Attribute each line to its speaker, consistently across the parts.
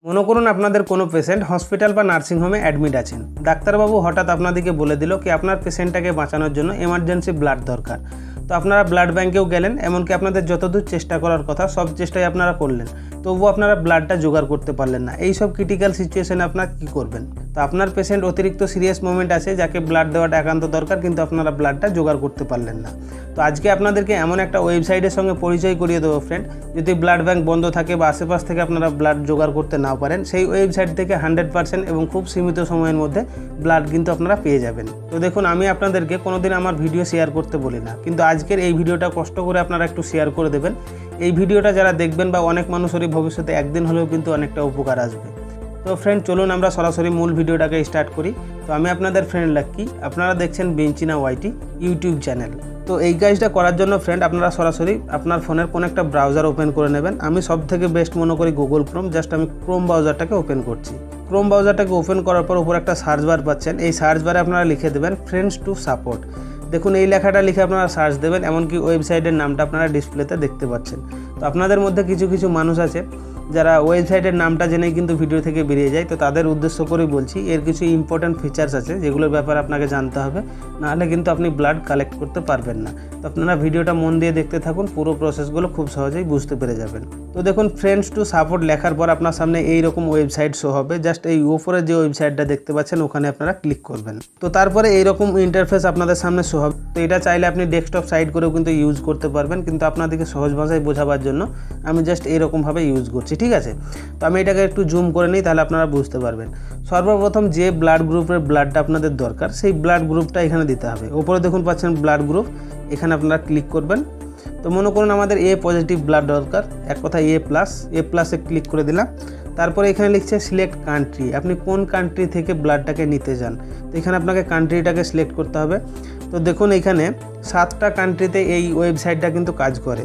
Speaker 1: মনে করুন আপনাদের কোনো পেশেন্ট হসপিটাল বা নার্সিং হোমে অ্যাডমিট আছেন। ডাক্তারবাবু হঠাৎ আপনাদেরকে বলে দিল কি আপনার পেশেন্টটাকে বাঁচানোর জন্য এমার্জেন্সি ব্লাড দরকার। তো আপনারা ব্লাড ব্যাঙ্কেও গেলেন, এমনকি আপনাদের যতদূর চেষ্টা করার কথা সব চেষ্টাই আপনারা করলেন, তবুও আপনারা ব্লাডটা জোগাড় করতে পারলেন না। এই সব ক্রিটিক্যাল সিচুয়েশনে আপনারা কী করবেন? তো আপনার পেশেন্ট অতিরিক্ত সিরিয়াস মোমেন্ট আছে যাকে ব্লাড দেওয়াটা একান্ত দরকার, কিন্তু আপনারা ব্লাডটা জোগাড় করতে পারলেন না। তো আজকে আপনাদেরকে এমন একটা ওয়েবসাইটের সঙ্গে পরিচয় করিয়ে দেবো ফ্রেন্ড, যদি ব্লাড ব্যাঙ্ক বন্ধ থাকে বা আশেপাশ থেকে আপনারা ব্লাড জোগাড় করতে না পারেন, সেই ওয়েবসাইট থেকে 100% এবং খুব সীমিত সময়ের মধ্যে ব্লাড কিন্তু আপনারা পেয়ে যাবেন। তো দেখুন, আমি আপনাদেরকে কোনোদিন আমার ভিডিও শেয়ার করতে বলি না, কিন্তু আজকের এই ভিডিওটা কষ্ট করে আপনারা একটু শেয়ার করে দেবেন। এই ভিডিওটা যারা দেখবেন বা অনেক মানুষেরই ভবিষ্যতে একদিন হলেও কিন্তু অনেকটা উপকার আসবে। তো ফ্রেন্ড চলুন আমরা সরাসরি মূল ভিডিওটাকে স্টার্ট করি। তো আমি আপনাদের ফ্রেন্ড লাক্কি, আপনারা দেখছেন বেঞ্চিনা YT ইউটিউব চ্যানেল। তো এই কাজটা করার জন্য ফ্রেন্ড আপনারা সরাসরি আপনার ফোনের কোনো একটা ব্রাউজার ওপেন করে নেবেন। আমি সব থেকে বেস্ট মনে করি গুগল ক্রোম। জাস্ট আমি ক্রোম ব্রাউজারটাকে ওপেন করছি। ক্রোম ব্রাউজারটাকে ওপেন করার পর উপর একটা সার্চ বার পাচ্ছেন। এই সার্চ বারে আপনারা লিখে দেবেন Friend2support। দেখুন এই লেখাটা লিখে আপনারা সার্চ দেবেন, এমনকি ওয়েবসাইটের নামটা আপনারা ডিসপ্লেতে দেখতে পাচ্ছেন। তো আপনাদের মধ্যে কিছু কিছু মানুষ আছে যারা ওয়েবসাইটের নামটা জেনেই কিন্তু ভিডিও থেকে বেরিয়ে যায়। তো তাদের উদ্দেশ্য করেই বলছি, এর কিছু ইম্পর্ট্যান্ট ফিচার্স আছে যেগুলোর ব্যাপারে আপনাকে জানতে হবে, নাহলে কিন্তু আপনি ব্লাড কালেক্ট করতে পারবেন না। তো আপনারা ভিডিওটা মন দিয়ে দেখতে থাকুন, পুরো প্রসেসগুলো খুব সহজেই বুঝতে পেরে যাবেন। তো দেখুন Friend2support লেখার পর আপনার সামনে এইরকম ওয়েবসাইট শো হবে। জাস্ট এই উপরে যে ওয়েবসাইটটা দেখতে পাচ্ছেন ওখানে আপনারা ক্লিক করবেন। তো তারপরে এইরকম ইন্টারফেস আপনাদের সামনে শো হবে। তো এটা চাইলে আপনি ডেস্কটপ সাইড করেও কিন্তু ইউজ করতে পারবেন, কিন্তু আপনাদেরকে সহজ ভাষায় বোঝাবার জন্য আমি জাস্ট এইরকমভাবে ইউজ করছি, ঠিক আছে? তো আমি এটাকে একটু জুম করে নিই, তাহলে আপনারা বুঝতে পারবেন। সর্বপ্রথম যে ব্লাড গ্রুপের ব্লাডটা আপনাদের দরকার সেই ব্লাড গ্রুপটা এখানে দিতে হবে। উপরে দেখুন পাচ্ছেন ব্লাড গ্রুপ, এখানে আপনারা ক্লিক করবেন। তো মনে করুন আমাদের A পজিটিভ ব্লাড দরকার, এক কথা A প্লাসে ক্লিক করে দিলাম। তারপরে এখানে লিখছে সিলেক্ট কান্ট্রি, আপনি কোন কান্ট্রি থেকে ব্লাডটাকে নিতে চান। তো এখানে আপনাকে কান্ট্রিটাকে সিলেক্ট করতে হবে। তো দেখুন এখানে 7টা কান্ট্রিতে এই ওয়েবসাইটটা কিন্তু কাজ করে,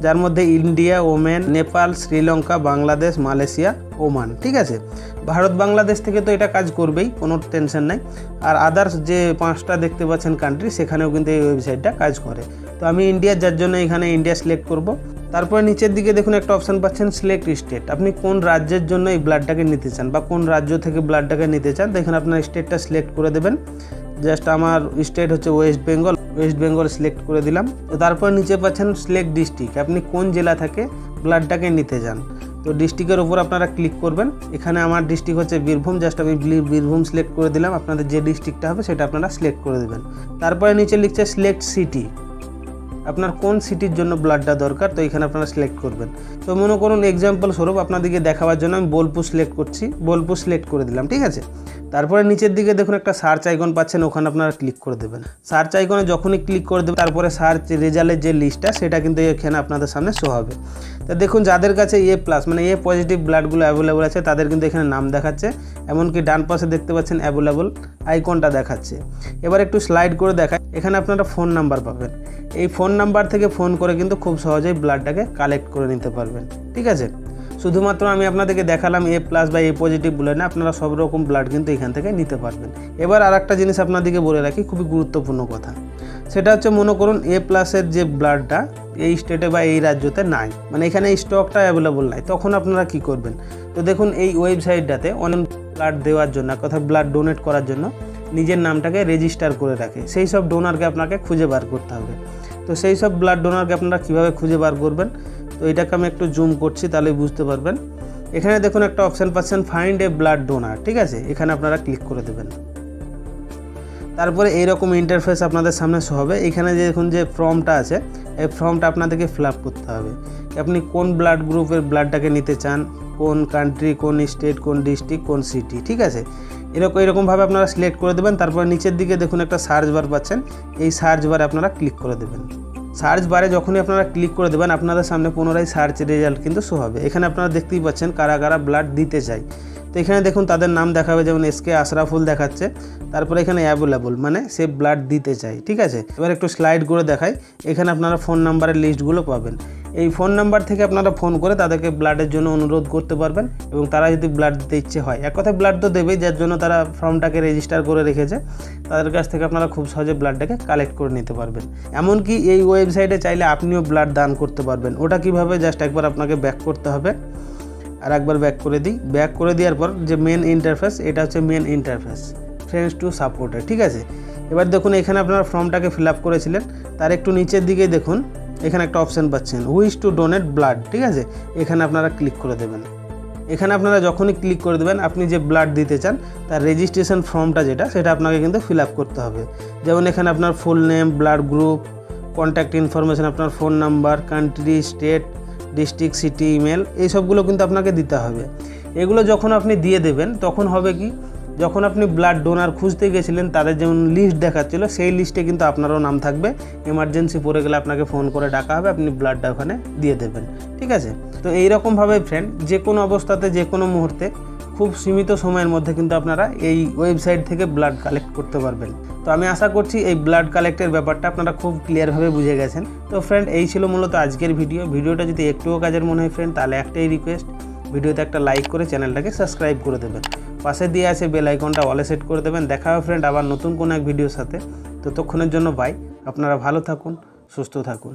Speaker 1: যার মধ্যে India, Oman, Nepal, Sri Lanka, Bangladesh, Malaysia, Oman, ঠিক আছে? ভারত বাংলাদেশ থেকে তো এটা কাজ করবেই, কোনো টেনশন নাই। আর আদার্স যে 5টা দেখতে পাচ্ছেন কান্ট্রি, সেখানেও কিন্তু এই ওয়েবসাইটটা কাজ করে। তো আমি ইন্ডিয়া, যার জন্য এখানে ইন্ডিয়া সিলেক্ট করব। তারপরে নিচের দিকে দেখুন একটা অপশান পাচ্ছেন সিলেক্ট স্টেট, আপনি কোন রাজ্যের জন্য এই ব্লাডটাকে নিতে চান বা কোন রাজ্য থেকে ব্লাডটাকে নিতে চান। তো এখানে আপনার স্টেটটা সিলেক্ট করে দেবেন। জাস্ট আমার স্টেট হচ্ছে ওয়েস্ট বেঙ্গল সিলেক্ট করে দিলাম। তো তারপর নিচে পাচ্ছেন সিলেক্ট ডিস্ট্রিক্ট, আপনি কোন জেলা থেকে ব্লাডটাকে নিতে চান। তো ডিস্ট্রিক্টের উপর আপনারা ক্লিক করবেন। এখানে আমার ডিস্ট্রিক্ট হচ্ছে বীরভূম, জাস্ট আমি বীরভূম সিলেক্ট করে দিলাম। আপনাদের যে ডিস্ট্রিক্টটা হবে সেটা আপনারা সিলেক্ট করে দেবেন। তারপরে নিচে লিখছে সিলেক্ট সিটি, আপনার কোন সিটির জন্য ব্লাডটা দরকার, তো এখানে আপনারা সিলেক্ট করবেন। তো মনে করুন এক্সাম্পল স্বরূপ আপনাদেরকে দেখাবার জন্য আমি বোলপুর সিলেক্ট করছি, বোলপুর সিলেক্ট করে দিলাম, ঠিক আছে? তারপরে নিচের দিকে দেখুন একটা সার্চ আইকন পাচ্ছেন, ওখানে আপনারা ক্লিক করে দেবেন। সার্চ আইকনে যখনই ক্লিক করে দেবেন, তারপরে সার্চ রেজাল্টের যে লিস্টটা সেটা কিন্তু এখানে আপনাদের সামনে শো হবে। তো দেখুন যাদের কাছে A+ মানে A পজিটিভ ব্লাডগুলো অ্যাভেলেবল আছে তাদের কিন্তু এখানে নাম দেখাচ্ছে, এমনকি ডান পাশে দেখতে পাচ্ছেন অ্যাভেলেবল আইকনটা দেখাচ্ছে। এবার একটু স্লাইড করে দেখায়, এখানে আপনারা ফোন নাম্বার পাবেন। এই ফোন নাম্বার থেকে ফোন করে কিন্তু খুব সহজেই ব্লাডটাকে কালেক্ট করে নিতে পারবেন, ঠিক আছে? শুধুমাত্র আমি আপনাদেরকে দেখালাম A+ বা A পজিটিভ বলে না, আপনারা সব রকম ব্লাড কিন্তু এখান থেকে নিতে পারবেন। এবার আর একটা জিনিস আপনাদেরকে বলে রাখি, খুবই গুরুত্বপূর্ণ কথা, সেটা হচ্ছে মনে করুন A+এর যে ব্লাডটা এই স্টেটে বা এই রাজ্যতে নাই, মানে এখানে স্টকটা অ্যাভেলেবল নাই, তখন আপনারা কি করবেন? তো দেখুন এই ওয়েবসাইটটাতে অনেক ব্লাড দেওয়ার জন্য, কথা ব্লাড ডোনেট করার জন্য নিজের নামটাকে রেজিস্টার করে রাখে। সেই সব ডোনারকে আপনাকে খুঁজে বার করতে হবে। তো সেই সব ব্লাড ডোনারকে আপনারা কীভাবে খুঁজে বার করবেন, তো এটাকে আমি একটু জুম করছি তাহলে বুঝতে পারবেন। এখানে দেখুন একটা অপশান পাচ্ছেন ফাইন্ড এ ব্লাড ডোনার, ঠিক আছে? এখানে আপনারা ক্লিক করে দেবেন। তারপরে এইরকম ইন্টারফেস আপনাদের সামনে শো হবে। এখানে যে দেখুন যে ফর্মটা আছে, এই ফর্মটা আপনাদেরকে ফিল আপ করতে হবে। আপনি কোন ব্লাড গ্রুপের ব্লাডটাকে নিতে চান, কোন কান্ট্রি, কোন স্টেট, কোন ডিস্ট্রিক্ট, কোন সিটি, ঠিক আছে? এরকমভাবে আপনারা সিলেক্ট করে দেবেন। তারপর নিচের দিকে দেখুন একটা সার্চ বার পাচ্ছেন, এই সার্চ বারে আপনারা ক্লিক করে দেবেন। সার্চ বারে যখনই আপনারা ক্লিক করে দেবেন, আপনাদের সামনে পুনরায় সার্চ রেজাল্ট কিন্তু শো হবে। এখানে আপনারা দেখতেই পাচ্ছেন কারা কারা ব্লাড দিতে চায়। তো এখানে দেখুন তাদের নাম দেখাবে, যেমন SK আশরাফুল দেখাচ্ছে। তারপরে এখানে অ্যাভেলেবল মানে সে ব্লাড দিতে চায়, ঠিক আছে? এবার একটু স্লাইড করে দেখায়, এখানে আপনারা ফোন নাম্বারের লিস্টগুলো পাবেন। এই ফোন নাম্বার থেকে আপনারা ফোন করে তাদেরকে ব্লাডের জন্য অনুরোধ করতে পারবেন, এবং তারা যদি ব্লাড দিতে ইচ্ছে হয়, এক কথায় ব্লাড তো দেবেই, যার জন্য তারা ফর্মটাকে রেজিস্টার করে রেখেছে, তাদের কাছ থেকে আপনারা খুব সহজে ব্লাডটাকে কালেক্ট করে নিতে পারবেন। এমনকি এই ওয়েবসাইটে চাইলে আপনিও ব্লাড দান করতে পারবেন। ওটা কিভাবে, জাস্ট একবার আপনাকে ব্যাক করতে হবে। আর একবার ব্যাক করে দিই। ব্যাক করে দেওয়ার পর যে মেন ইন্টারফেস, এটা হচ্ছে মেন ইন্টারফেস Friend2support, ঠিক আছে। এবার দেখুন এখানে আপনারা ফর্মটাকে ফিল আপ করেছিলেন, তার একটু নিচের দিকেই দেখুন এখানে একটা অপশান পাচ্ছেন উইশ টু ডোনেট ব্লাড, ঠিক আছে। এখানে আপনারা ক্লিক করে দেবেন। এখানে আপনারা যখনই ক্লিক করে দেবেন আপনি যে ব্লাড দিতে চান তার রেজিস্ট্রেশন ফর্মটা সেটা আপনাকে কিন্তু ফিল আপ করতে হবে। যেমন এখানে আপনার full name, blood group, contact information, আপনার phone number, country, state, district, city, email, এই সবগুলো কিন্তু আপনাকে দিতে হবে। এগুলো যখন আপনি দিয়ে দেবেন তখন হবে কি, যখন আপনি ব্লাড ডোনার খুঁজতে গেছিলেন তাদের যেমন লিস্ট দেখাচ্ছিল সেই লিস্টে কিন্তু আপনারও নাম থাকবে। এমার্জেন্সি পড়ে গেলে আপনাকে ফোন করে ডাকা হবে, আপনি ব্লাডটা ওখানে দিয়ে দেবেন, ঠিক আছে। তো এইরকমভাবে ফ্রেন্ড যে কোনো অবস্থাতে যে কোনো মুহূর্তে খুব সীমিত সময়ের মধ্যে কিন্তু আপনারা এই ওয়েবসাইট থেকে ব্লাড কালেক্ট করতে পারবেন। তো আমি আশা করছি এই ব্লাড কালেক্টের ব্যাপারটা আপনারা খুব ক্লিয়ারভাবে বুঝে গেছেন। তো ফ্রেন্ড এই ছিল মূলত আজকের ভিডিওটা যদি একটুও কাজের মনে হয় ফ্রেন্ড, তাহলে একটাই রিকোয়েস্ট, ভিডিওতে একটা লাইক করে চ্যানেলটাকে সাবস্ক্রাইব করে দেবেন। পাশে দিয়ে আছে বেল আইকনটা অলে সেট করে দেবেন। দেখা হবে ফ্রেন্ড আবার নতুন কোনো এক ভিডিওর সাথে। ততক্ষণের জন্য বাই। আপনারা ভালো থাকুন, সুস্থ থাকুন।